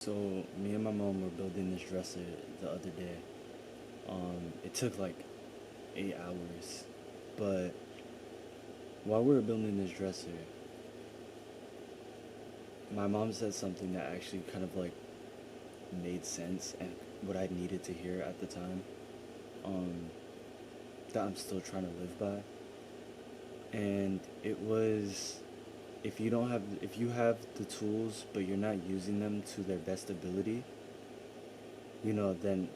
So me and my mom were building this dresser the other day. It took like 8 hours, but while we were building this dresser, my mom said something that actually kind of like made sense and what I needed to hear at the time. Um, that I'm still trying to live by, and it was if you have the tools but you're not using them to their best ability, then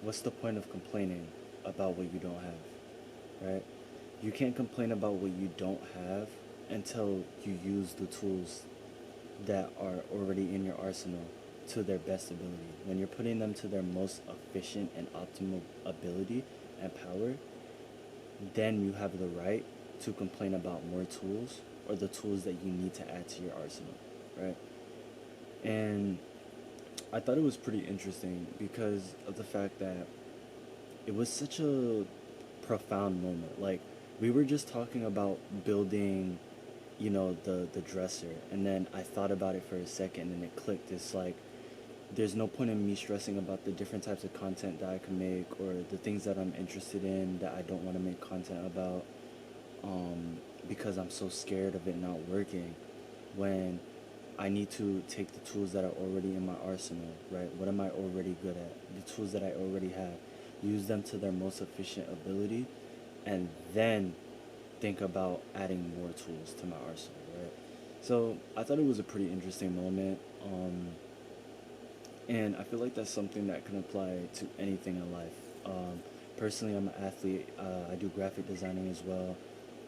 what's the point of complaining about what you don't have, right? You can't complain about what you don't have until you use the tools that are already in your arsenal to their best ability. When you're putting them to their most efficient and optimal ability and power, then you have the right to complain about more tools or the tools that you need to add to your arsenal, right? And I thought it was pretty interesting because of the fact that it was such a profound moment. Like, we were just talking about building, the dresser, and then I thought about it for a second and it clicked. It's like there's no point in me stressing about the different types of content that I can make or the things that I'm interested in that I don't want to make content about, because I'm so scared of it not working, when I need to take the tools that are already in my arsenal, right? What am I already good at? The tools that I already have, use them to their most efficient ability, and then think about adding more tools to my arsenal, right? So I thought it was a pretty interesting moment, and I feel like that's something that can apply to anything in life. Personally, I'm an athlete. I do graphic designing as well.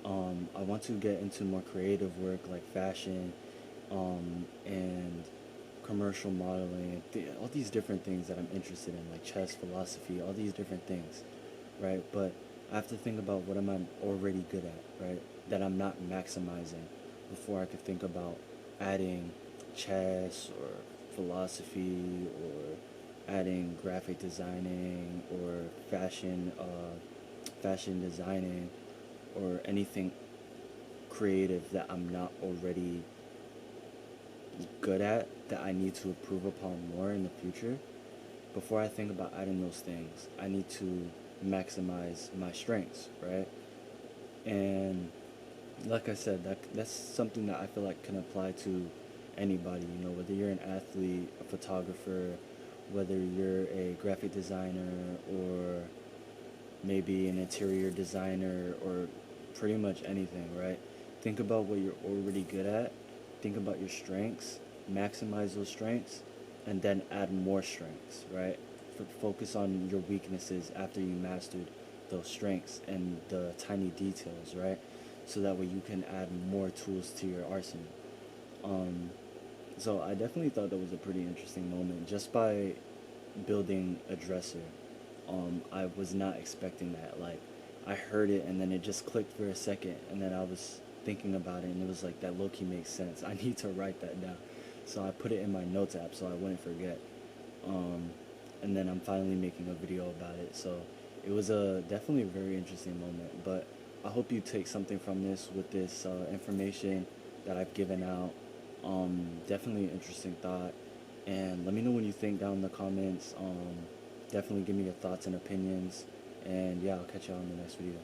I want to get into more creative work like fashion, and commercial modeling, all these different things that I'm interested in, like chess, philosophy, all these different things, right? But I have to think about what am I already good at, right? That I'm not maximizing before I could think about adding chess or philosophy or adding graphic designing or fashion designing or anything creative that I'm not already good at that I need to improve upon more in the future. Before I think about adding those things, I need to maximize my strengths, right? And like I said, that's something that I feel like can apply to anybody, whether you're an athlete, a photographer, whether you're a graphic designer or maybe an interior designer or pretty much anything, right? Think about what you're already good at, think about your strengths, maximize those strengths, and then add more strengths, right? Focus on your weaknesses after you mastered those strengths and the tiny details, right? So that way you can add more tools to your arsenal. Um, so I definitely thought that was a pretty interesting moment just by building a dresser. I was not expecting that. Like, I heard it and then it just clicked for a second, and then I was thinking about it, and it was like that low key makes sense. I need to write that down. So I put it in my notes app so I wouldn't forget. Um, and then I'm finally making a video about it. So it was a definitely a very interesting moment. But I hope you take something from this with this information that I've given out. Definitely an interesting thought. And let me know what you think down in the comments. Definitely give me your thoughts and opinions. And yeah, I'll catch y'all in the next video.